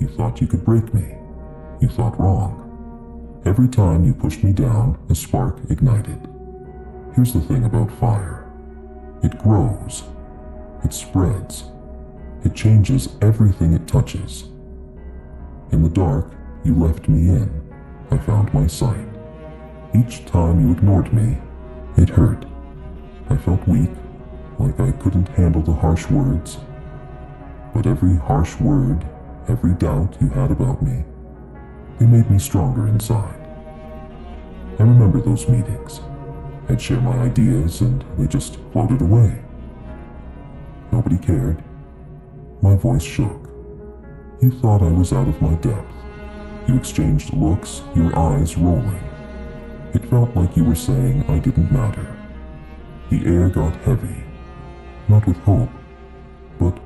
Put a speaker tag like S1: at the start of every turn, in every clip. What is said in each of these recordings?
S1: You thought you could break me. You thought wrong. Every time you pushed me down, a spark ignited. Here's the thing about fire. It grows. It spreads. It changes everything it touches. In the dark, you left me in. I found my sight. Each time you ignored me, it hurt. I felt weak, like I couldn't handle the harsh words. But every harsh word, every doubt you had about me, they made me stronger inside. I remember those meetings. I'd share my ideas and they just floated away. Nobody cared. My voice shook. You thought I was out of my depth. You exchanged looks, your eyes rolling. It felt like you were saying I didn't matter. The air got heavy, not with hope, but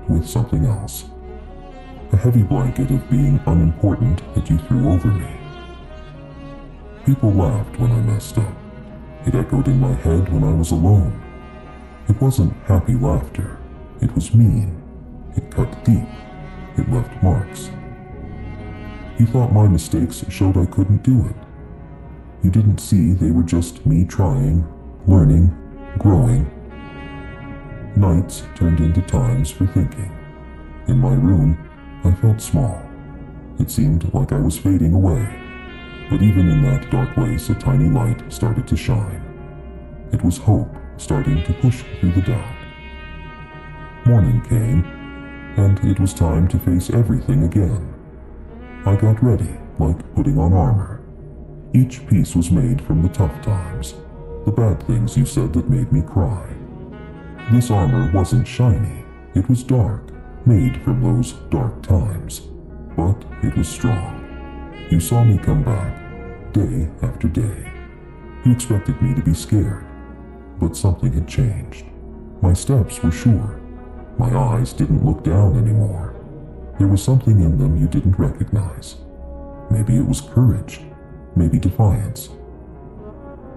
S1: with something else. A heavy blanket of being unimportant that you threw over me. People laughed when I messed up. It echoed in my head when I was alone. It wasn't happy laughter. It was mean. It cut deep. It left marks. You thought my mistakes showed I couldn't do it. You didn't see they were just me trying, learning, growing. Nights turned into times for thinking. In my room, I felt small. It seemed like I was fading away. But even in that dark place, a tiny light started to shine. It was hope starting to push through the doubt. Morning came, and it was time to face everything again. I got ready, like putting on armor. Each piece was made from the tough times, the bad things you said that made me cry. This armor wasn't shiny, it was dark, made from those dark times, but it was strong. You saw me come back, day after day. You expected me to be scared, but something had changed. My steps were sure. My eyes didn't look down anymore. There was something in them you didn't recognize. Maybe it was courage, maybe defiance.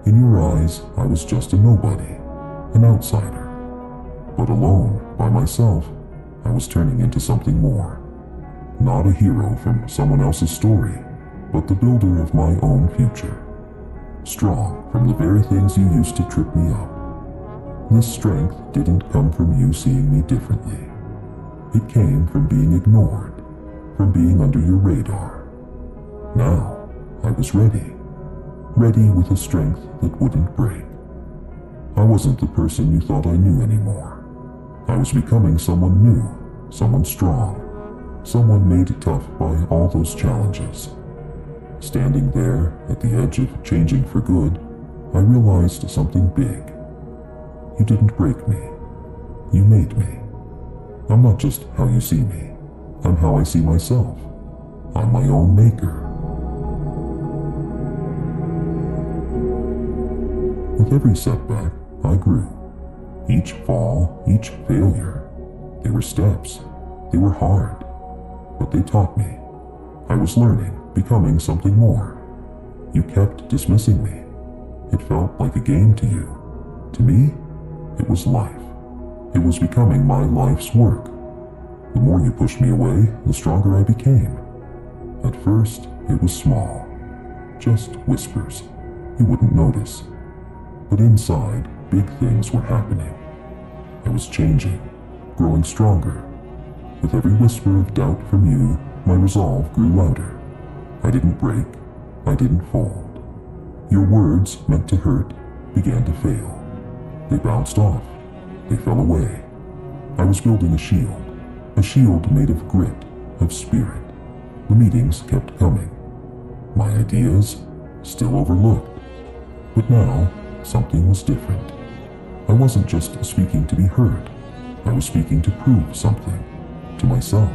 S1: In your eyes, I was just a nobody, an outsider. But alone, by myself, I was turning into something more. Not a hero from someone else's story, but the builder of my own future. Strong from the very things you used to trip me up. This strength didn't come from you seeing me differently. It came from being ignored, from being under your radar. Now, I was ready. Ready with a strength that wouldn't break. I wasn't the person you thought I knew anymore. I was becoming someone new, someone strong, someone made tough by all those challenges. Standing there at the edge of changing for good, I realized something big. You didn't break me. You made me. I'm not just how you see me. I'm how I see myself. I'm my own maker. With every setback, I grew. Each fall, each failure, they were steps. They were hard, but they taught me. I was learning, becoming something more. You kept dismissing me. It felt like a game to you. To me, it was life. It was becoming my life's work. The more you pushed me away, the stronger I became. At first, it was small. Just whispers. You wouldn't notice. But inside, big things were happening. I was changing, growing stronger. With every whisper of doubt from you, my resolve grew louder. I didn't break. I didn't fold. Your words, meant to hurt, began to fail. They bounced off. They fell away. I was building a shield made of grit, of spirit. The meetings kept coming. My ideas, still overlooked. But now, something was different. I wasn't just speaking to be heard. I was speaking to prove something. To myself.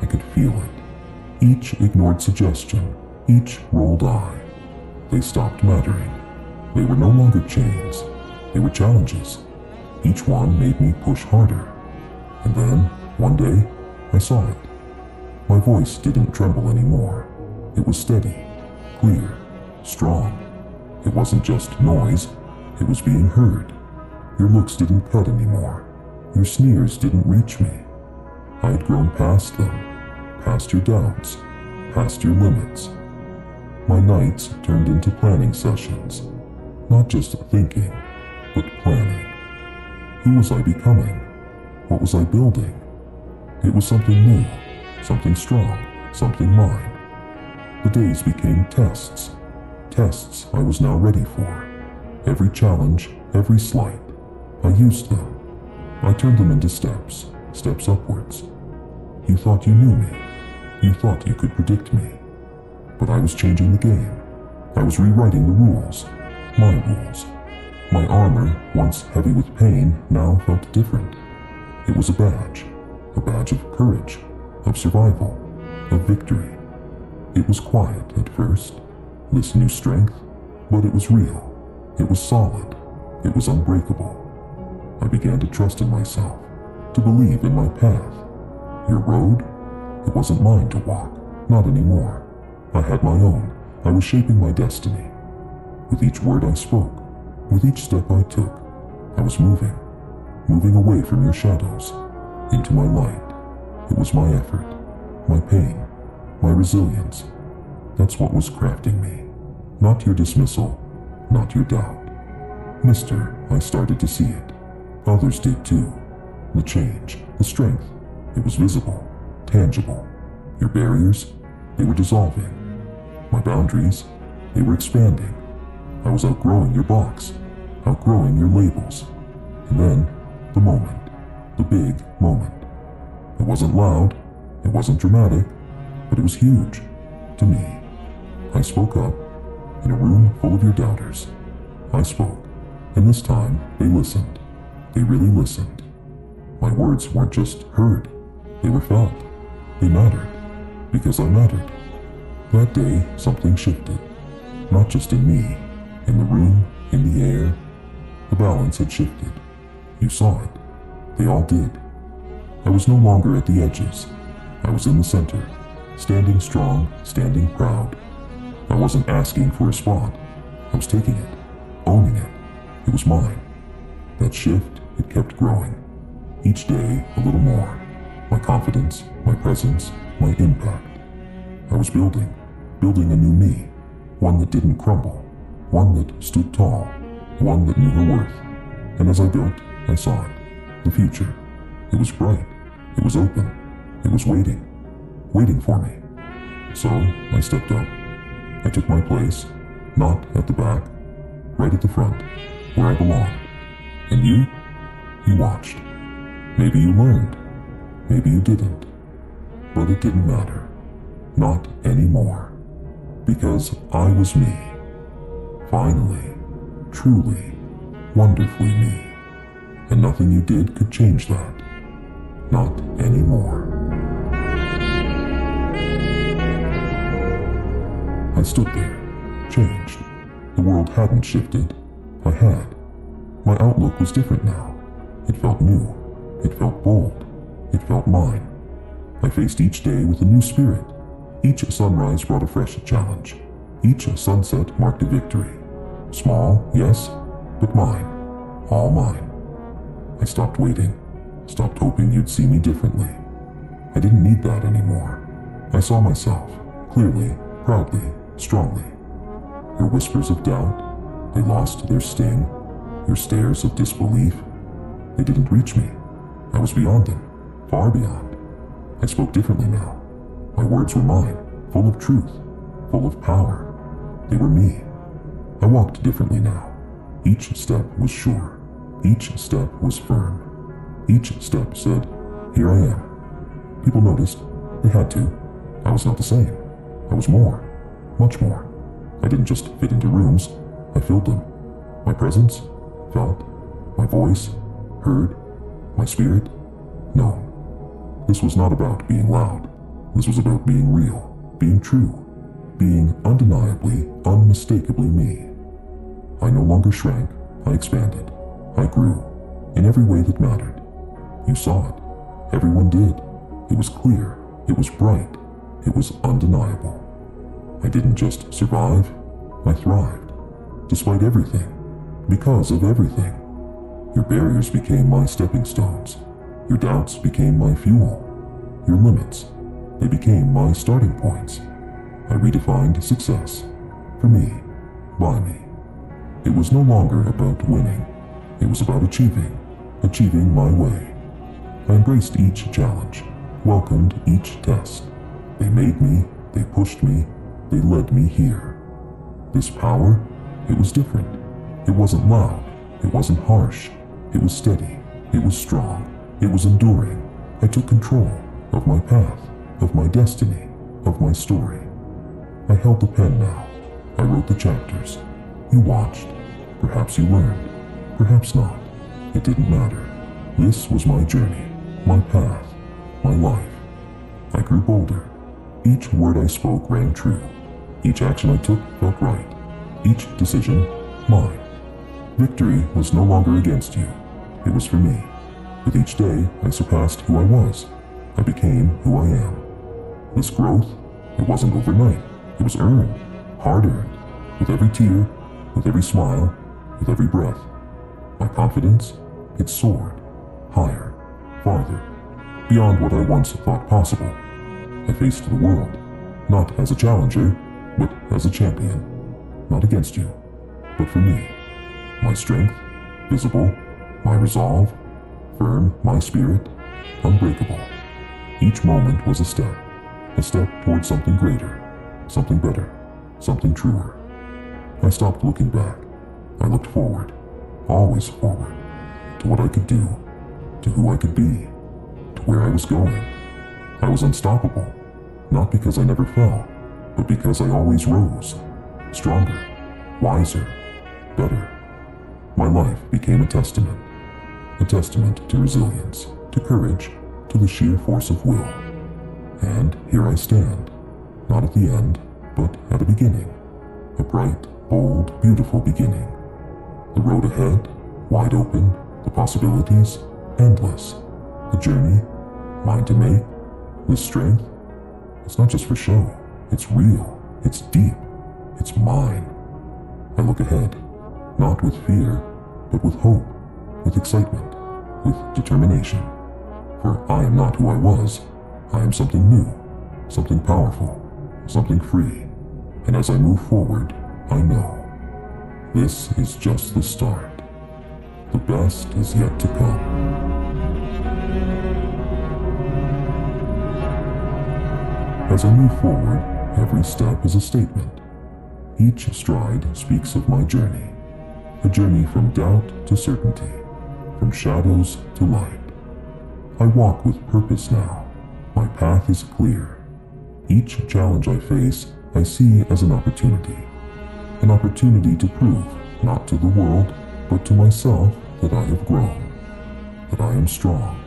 S1: I could feel it. Each ignored suggestion, each rolled eye. They stopped mattering. They were no longer chains. They were challenges. Each one made me push harder. And then, one day, I saw it. My voice didn't tremble anymore. It was steady, clear, strong. It wasn't just noise. It was being heard. Your looks didn't cut anymore. Your sneers didn't reach me. I had grown past them, past your doubts, past your limits. My nights turned into planning sessions, not just thinking, but planning. Who was I becoming? What was I building? It was something new, something strong, something mine. The days became tests. Tests I was now ready for. Every challenge, every slight, I used them. I turned them into steps, steps upwards. You thought you knew me. You thought you could predict me. But I was changing the game. I was rewriting the rules. My rules. My armor, once heavy with pain, now felt different. It was a badge of courage, of survival, of victory. It was quiet at first, this new strength, but it was real. It was solid. It was unbreakable. I began to trust in myself, to believe in my path. Your road? It wasn't mine to walk, not anymore. I had my own. I was shaping my destiny. With each word I spoke, with each step I took, I was moving away from your shadows, into my light. It was my effort, my pain, my resilience. That's what was crafting me. Not your dismissal, not your doubt. Mister, I started to see it. Others did too. The change, the strength, it was visible, tangible. Your barriers, they were dissolving. My boundaries, they were expanding. I was outgrowing your box, outgrowing your labels. And then, the moment, the big moment. It wasn't loud, it wasn't dramatic, but it was huge, to me. I spoke up, in a room full of your doubters. I spoke, and this time, they listened. They really listened. My words weren't just heard, they were felt. They mattered, because I mattered. That day, something shifted. Not just in me, in the room, in the air. The balance had shifted. You saw it. They all did. I was no longer at the edges. I was in the center, standing strong, standing proud. I wasn't asking for a spot. I was taking it, owning it. It was mine. That shift, it kept growing. Each day, a little more. My confidence, my presence, my impact. I was building a new me. One that didn't crumble. One that stood tall. One that knew her worth. And as I built, I saw it. The future. It was bright. It was open. It was waiting for me. So, I stepped up. I took my place, not at the back, right at the front, where I belonged. And you watched. Maybe you learned. Maybe you didn't. But it didn't matter. Not anymore. Because I was me. Finally, truly, wonderfully me. And nothing you did could change that. Not anymore. I stood there, changed. The world hadn't shifted. I had. My outlook was different now. It felt new. It felt bold. It felt mine. I faced each day with a new spirit. Each sunrise brought a fresh challenge. Each sunset marked a victory. Small, yes, but mine. All mine. I stopped waiting. Stopped hoping you'd see me differently. I didn't need that anymore. I saw myself, clearly, proudly, strongly. Your whispers of doubt, they lost their sting. Your stares of disbelief, they didn't reach me. I was beyond them, far beyond. I spoke differently now. My words were mine, full of truth, full of power. They were me. I walked differently now. Each step was sure. Each step was firm. Each step said, here I am. People noticed. They had to. I was not the same. I was more. Much more. I didn't just fit into rooms. I filled them. My presence, felt. My voice, heard. My spirit, known. This was not about being loud. This was about being real, being true, being undeniably, unmistakably me. I no longer shrank. I expanded. I grew. In every way that mattered. You saw it. Everyone did. It was clear. It was bright. It was undeniable. I didn't just survive. I thrived. Despite everything. Because of everything. Your barriers became my stepping stones. Your doubts became my fuel. Your limits, They became my starting points. I redefined success. For me, by me. It was no longer about winning. It was about achieving my way. I embraced each challenge, welcomed each test. They made me, they pushed me, they led me here. This power, it was different. It wasn't loud, it wasn't harsh. It was steady, it was strong, it was enduring. I took control of my path, of my destiny, of my story. I held the pen now. I wrote the chapters. You watched. Perhaps you learned. Perhaps not. It didn't matter. This was my journey, my path, my life. I grew bolder. Each word I spoke rang true. Each action I took felt right. Each decision, mine. Victory was no longer against you. It was for me. With each day, I surpassed who I was. I became who I am. This growth, it wasn't overnight. It was earned, hard-earned, with every tear, with every smile, with every breath. My confidence, it soared, higher, farther, beyond what I once thought possible. I faced the world, not as a challenger, but as a champion. Not against you, but for me. My strength, visible, my resolve, firm, my spirit, unbreakable. Each moment was a step towards something greater, something better, something truer. I stopped looking back. I looked forward, always forward, to what I could do, to who I could be, to where I was going. I was unstoppable, not because I never fell, but because I always rose, stronger, wiser, better. My life became a testament to resilience, to courage, to the sheer force of will. And here I stand, not at the end, but at a beginning, a bright, bold, beautiful beginning. The road ahead, wide open, the possibilities, endless. The journey, mine to make. This strength, it's not just for show, it's real, it's deep, it's mine. I look ahead, not with fear, but with hope, with excitement, with determination. For I am not who I was. I am something new, something powerful, something free. And as I move forward, I know this is just the start. The best is yet to come. As I move forward, every step is a statement. Each stride speaks of my journey, a journey from doubt to certainty, from shadows to light. I walk with purpose now. My path is clear. Each challenge I face, I see as an opportunity to prove, not to the world, but to myself, that I have grown, that I am strong.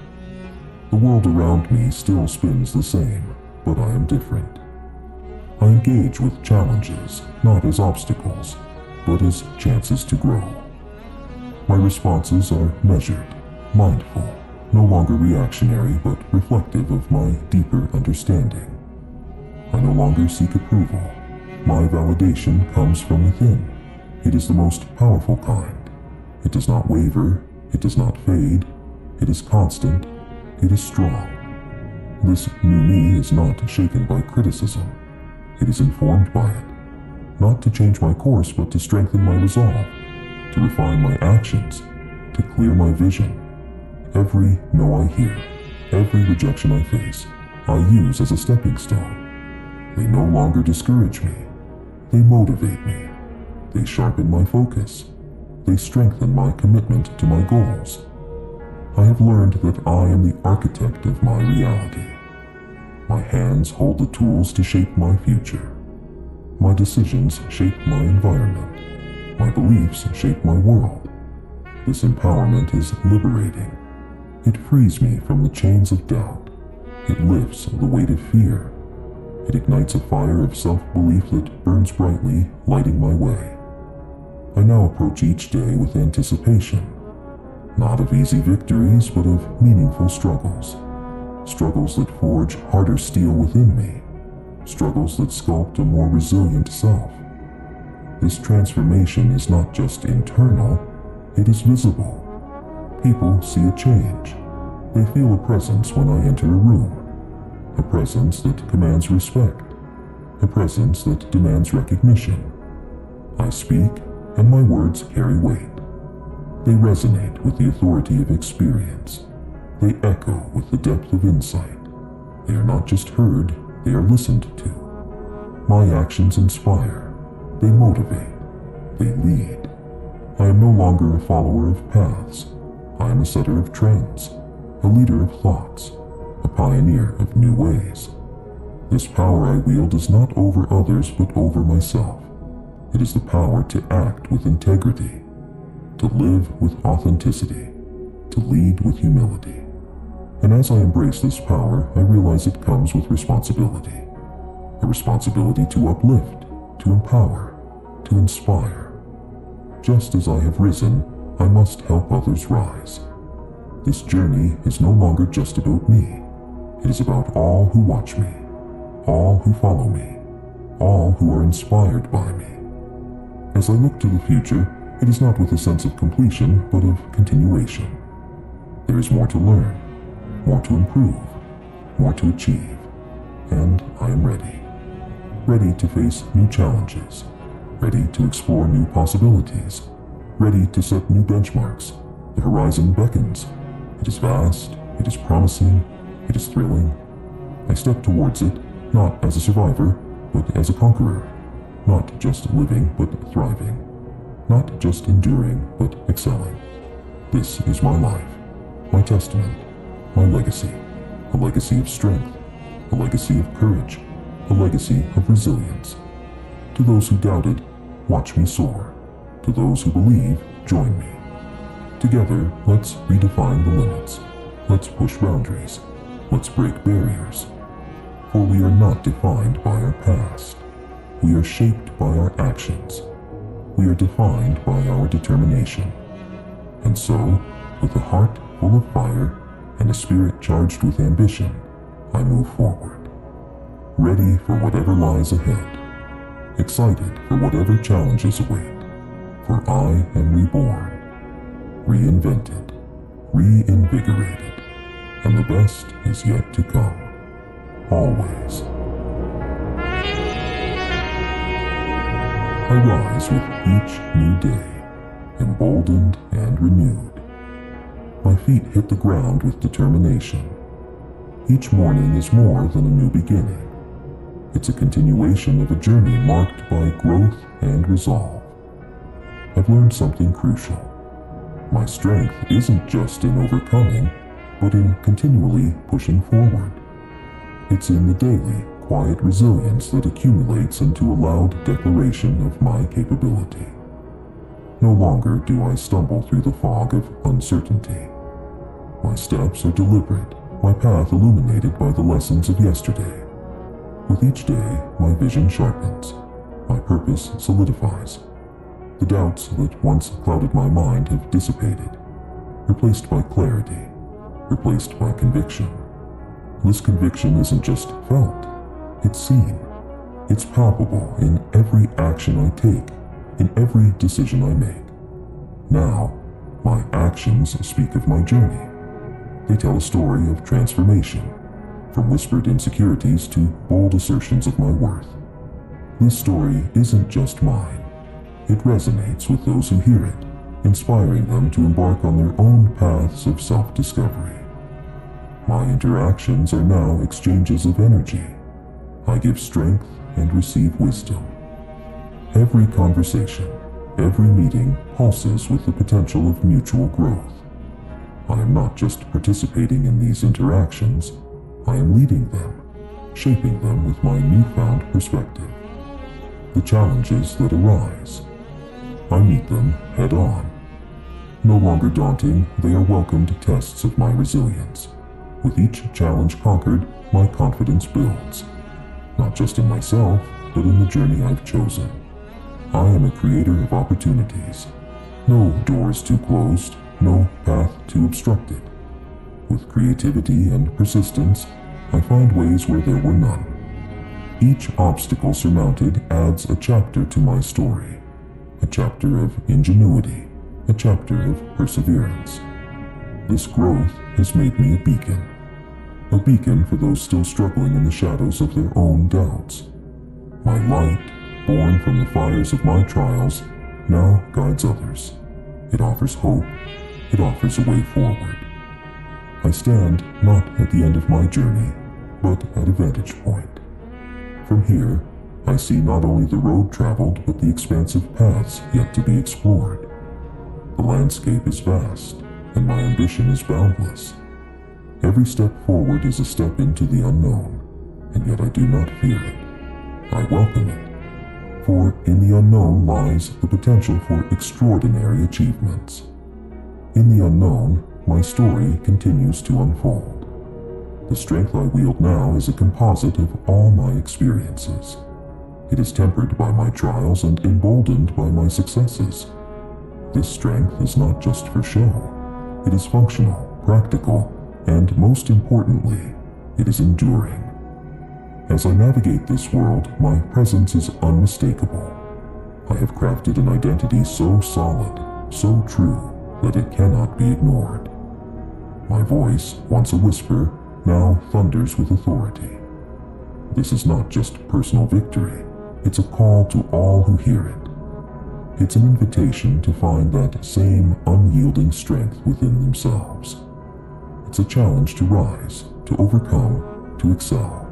S1: The world around me still spins the same, but I am different. I engage with challenges, not as obstacles, but as chances to grow. My responses are measured, mindful, no longer reactionary, but reflective of my deeper understanding. I no longer seek approval. My validation comes from within. It is the most powerful kind. It does not waver, it does not fade, it is constant, it is strong. This new me is not shaken by criticism. It is informed by it. Not to change my course, but to strengthen my resolve, to refine my actions, to clear my vision. Every no I hear, every rejection I face, I use as a stepping stone. They no longer discourage me. They motivate me. They sharpen my focus. They strengthen my commitment to my goals. I have learned that I am the architect of my reality. My hands hold the tools to shape my future. My decisions shape my environment. My beliefs shape my world. This empowerment is liberating. It frees me from the chains of doubt. It lifts the weight of fear. It ignites a fire of self-belief that burns brightly, lighting my way. I now approach each day with anticipation, not of easy victories, but of meaningful struggles. Struggles that forge harder steel within me. Struggles that sculpt a more resilient self. This transformation is not just internal, it is visible. People see a change. They feel a presence when I enter a room. A presence that commands respect, a presence that demands recognition. I speak, and my words carry weight. They resonate with the authority of experience. They echo with the depth of insight. They are not just heard, they are listened to. My actions inspire. They motivate. They lead. I am no longer a follower of paths. I am a setter of trends, a leader of thoughts, a pioneer of new ways. This power I wield is not over others but over myself. It is the power to act with integrity, to live with authenticity, to lead with humility. And as I embrace this power, I realize it comes with responsibility. A responsibility to uplift, to empower, to inspire. Just as I have risen, I must help others rise. This journey is no longer just about me. It is about all who watch me, all who follow me, all who are inspired by me. As I look to the future, it is not with a sense of completion, but of continuation. There is more to learn, more to improve, more to achieve, and I am ready. Ready to face new challenges, ready to explore new possibilities, ready to set new benchmarks. The horizon beckons. It is vast, it is promising, it is thrilling. I step towards it, not as a survivor, but as a conqueror. Not just living, but thriving. Not just enduring, but excelling. This is my life, my testament, my legacy. A legacy of strength, a legacy of courage, a legacy of resilience. To those who doubted, watch me soar. To those who believe, join me. Together, let's redefine the limits. Let's push boundaries. Let's break barriers. For we are not defined by our past. We are shaped by our actions. We are defined by our determination. And so, with a heart full of fire and a spirit charged with ambition, I move forward. Ready for whatever lies ahead. Excited for whatever challenges await. For I am reborn, reinvented, reinvigorated, and the best is yet to come. Always. I rise with each new day, emboldened and renewed. My feet hit the ground with determination. Each morning is more than a new beginning. It's a continuation of a journey marked by growth and resolve. I've learned something crucial. My strength isn't just in overcoming, but in continually pushing forward. It's in the daily, quiet resilience that accumulates into a loud declaration of my capability. No longer do I stumble through the fog of uncertainty. My steps are deliberate, my path illuminated by the lessons of yesterday. With each day, my vision sharpens, my purpose solidifies. The doubts that once clouded my mind have dissipated, replaced by clarity, replaced by conviction. This conviction isn't just felt, it's seen. It's palpable in every action I take, in every decision I make. Now, my actions speak of my journey. They tell a story of transformation, from whispered insecurities to bold assertions of my worth. This story isn't just mine. It resonates with those who hear it, inspiring them to embark on their own paths of self-discovery. My interactions are now exchanges of energy. I give strength and receive wisdom. Every conversation, every meeting pulses with the potential of mutual growth. I am not just participating in these interactions, I am leading them, shaping them with my newfound perspective. The challenges that arise, I meet them head on. No longer daunting, they are welcomed tests of my resilience. With each challenge conquered, my confidence builds. Not just in myself, but in the journey I've chosen. I am a creator of opportunities. No doors too closed, no path too obstructed. With creativity and persistence, I find ways where there were none. Each obstacle surmounted adds a chapter to my story. A chapter of ingenuity, a chapter of perseverance. This growth has made me a beacon. a beacon for those still struggling in the shadows of their own doubts. My light, born from the fires of my trials, now guides others. It offers hope. It offers a way forward. I stand not at the end of my journey, but at a vantage point. From here, I see not only the road traveled, but the expansive paths yet to be explored. The landscape is vast, and my ambition is boundless. Every step forward is a step into the unknown, and yet I do not fear it. I welcome it, for in the unknown lies the potential for extraordinary achievements. In the unknown, my story continues to unfold. The strength I wield now is a composite of all my experiences. It is tempered by my trials and emboldened by my successes. This strength is not just for show. It is functional, practical, and most importantly, it is enduring. As I navigate this world, my presence is unmistakable. I have crafted an identity so solid, so true, that it cannot be ignored. My voice, once a whisper, now thunders with authority. This is not just personal victory. It's a call to all who hear it. It's an invitation to find that same unyielding strength within themselves. It's a challenge to rise, to overcome, to excel.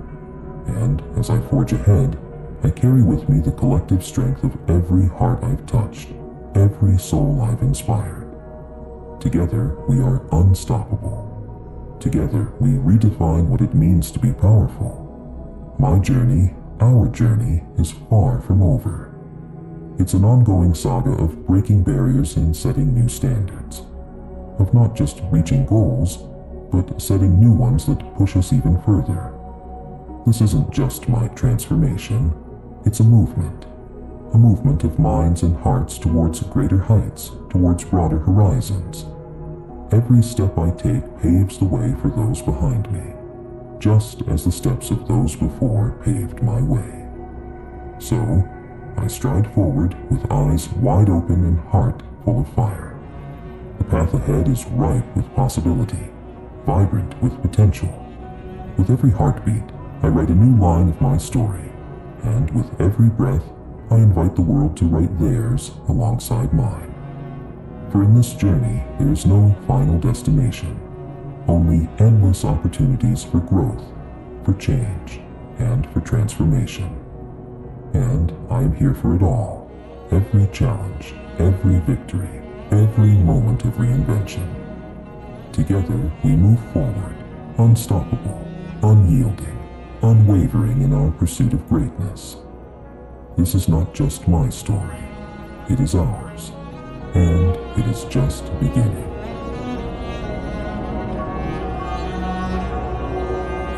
S1: And as I forge ahead, I carry with me the collective strength of every heart I've touched, every soul I've inspired. Together, we are unstoppable. Together, we redefine what it means to be powerful. My journey, our journey, is far from over. It's an ongoing saga of breaking barriers and setting new standards. Of not just reaching goals, but setting new ones that push us even further. This isn't just my transformation, it's a movement. A movement of minds and hearts towards greater heights, towards broader horizons. Every step I take paves the way for those behind me, just as the steps of those before paved my way. So, I stride forward with eyes wide open and heart full of fire. The path ahead is ripe with possibility, vibrant with potential. With every heartbeat, I write a new line of my story, and with every breath, I invite the world to write theirs alongside mine. For in this journey, there is no final destination, only endless opportunities for growth, for change, and for transformation. And I am here for it all, every challenge, every victory, every moment of reinvention. Together, we move forward, unstoppable, unyielding, unwavering in our pursuit of greatness. This is not just my story, it is ours, and it is just beginning.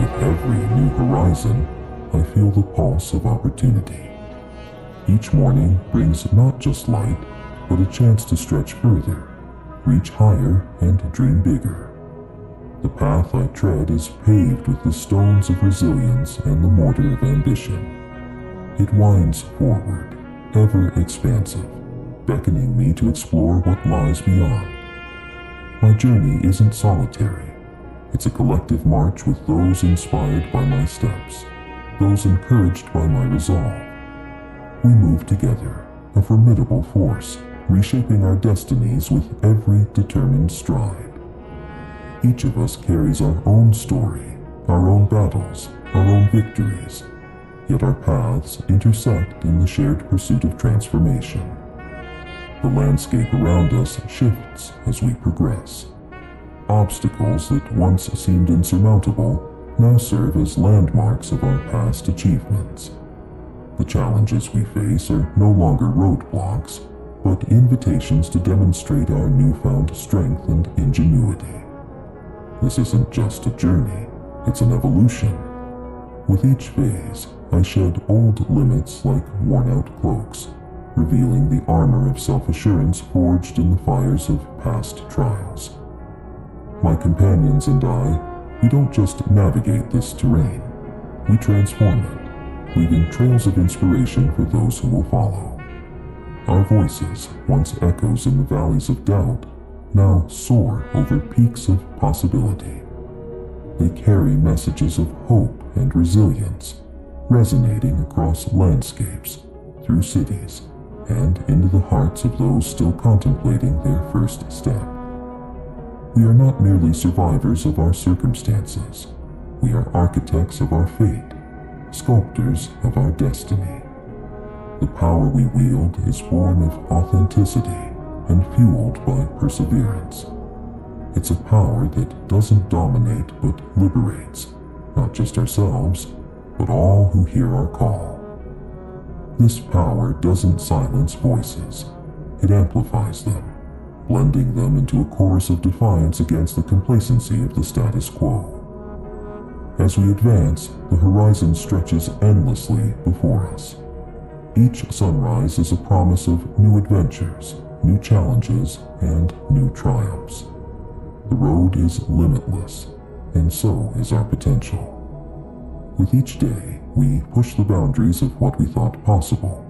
S1: With every new horizon, I feel the pulse of opportunity. Each morning brings not just light, but a chance to stretch further, reach higher, and dream bigger. The path I tread is paved with the stones of resilience and the mortar of ambition. It winds forward, ever expansive, beckoning me to explore what lies beyond. My journey isn't solitary. It's a collective march with those inspired by my steps, those encouraged by my resolve. We move together, a formidable force, reshaping our destinies with every determined stride. Each of us carries our own story, our own battles, our own victories, yet our paths intersect in the shared pursuit of transformation. The landscape around us shifts as we progress. Obstacles that once seemed insurmountable now serve as landmarks of our past achievements. The challenges we face are no longer roadblocks, but invitations to demonstrate our newfound strength and ingenuity. This isn't just a journey, it's an evolution. With each phase, I shed old limits like worn-out cloaks, revealing the armor of self-assurance forged in the fires of past trials. My companions and I, we don't just navigate this terrain, we transform it, leaving trails of inspiration for those who will follow. Our voices, once echoes in the valleys of doubt, now soar over peaks of possibility. They carry messages of hope and resilience, resonating across landscapes, through cities, and into the hearts of those still contemplating their first step. We are not merely survivors of our circumstances. We are architects of our fate, sculptors of our destiny. The power we wield is born of authenticity and fueled by perseverance. It's a power that doesn't dominate but liberates, not just ourselves, but all who hear our call. This power doesn't silence voices, it amplifies them, blending them into a chorus of defiance against the complacency of the status quo. As we advance, the horizon stretches endlessly before us. Each sunrise is a promise of new adventures, new challenges, and new triumphs. The road is limitless, and so is our potential. With each day, we push the boundaries of what we thought possible,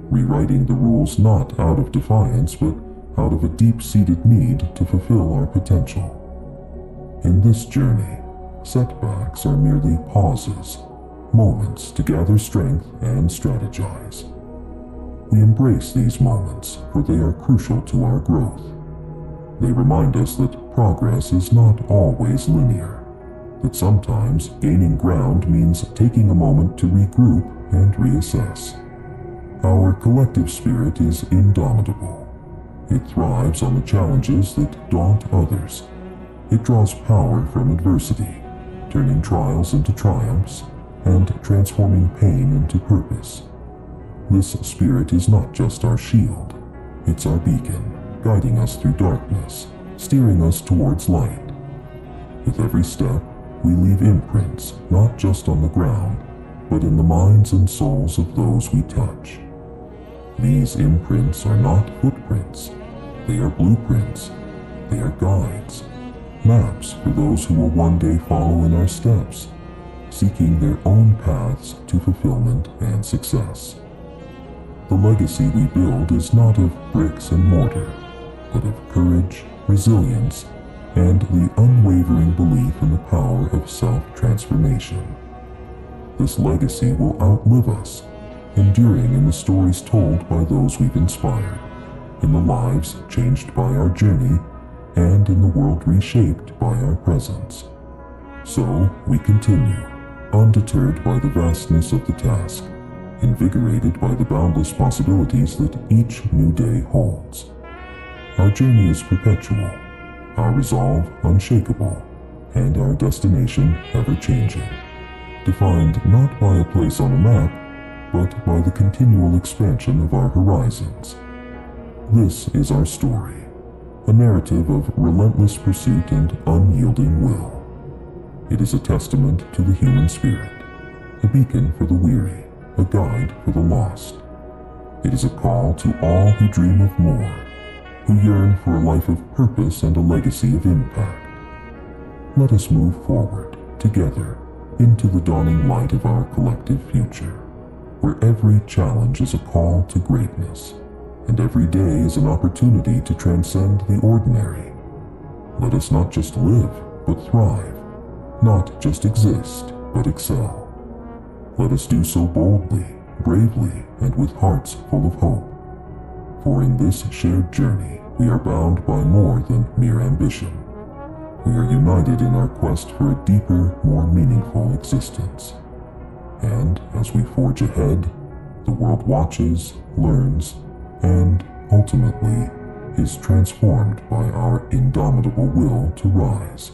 S1: rewriting the rules not out of defiance but out of a deep-seated need to fulfill our potential. In this journey, setbacks are merely pauses, moments to gather strength and strategize. We embrace these moments, for they are crucial to our growth. They remind us that progress is not always linear, that sometimes gaining ground means taking a moment to regroup and reassess. Our collective spirit is indomitable. It thrives on the challenges that daunt others. It draws power from adversity, turning trials into triumphs and transforming pain into purpose. This spirit is not just our shield, it's our beacon, guiding us through darkness, steering us towards light. With every step, we leave imprints not just on the ground, but in the minds and souls of those we touch. These imprints are not footprints, they are blueprints, they are guides, maps for those who will one day follow in our steps, seeking their own paths to fulfillment and success. The legacy we build is not of bricks and mortar, but of courage, resilience, and the unwavering belief in the power of self-transformation. This legacy will outlive us, enduring in the stories told by those we've inspired, in the lives changed by our journey, and in the world reshaped by our presence. So we continue, undeterred by the vastness of the task, invigorated by the boundless possibilities that each new day holds. Our journey is perpetual, our resolve unshakable, and our destination ever-changing, defined not by a place on a map, but by the continual expansion of our horizons. This is our story, a narrative of relentless pursuit and unyielding will. It is a testament to the human spirit, a beacon for the weary, a guide for the lost. It is a call to all who dream of more, who yearn for a life of purpose and a legacy of impact. Let us move forward, together, into the dawning light of our collective future, where every challenge is a call to greatness, and every day is an opportunity to transcend the ordinary. Let us not just live, but thrive, not just exist, but excel. Let us do so boldly, bravely, and with hearts full of hope. For in this shared journey, we are bound by more than mere ambition. We are united in our quest for a deeper, more meaningful existence. And as we forge ahead, the world watches, learns, and ultimately is transformed by our indomitable will to rise.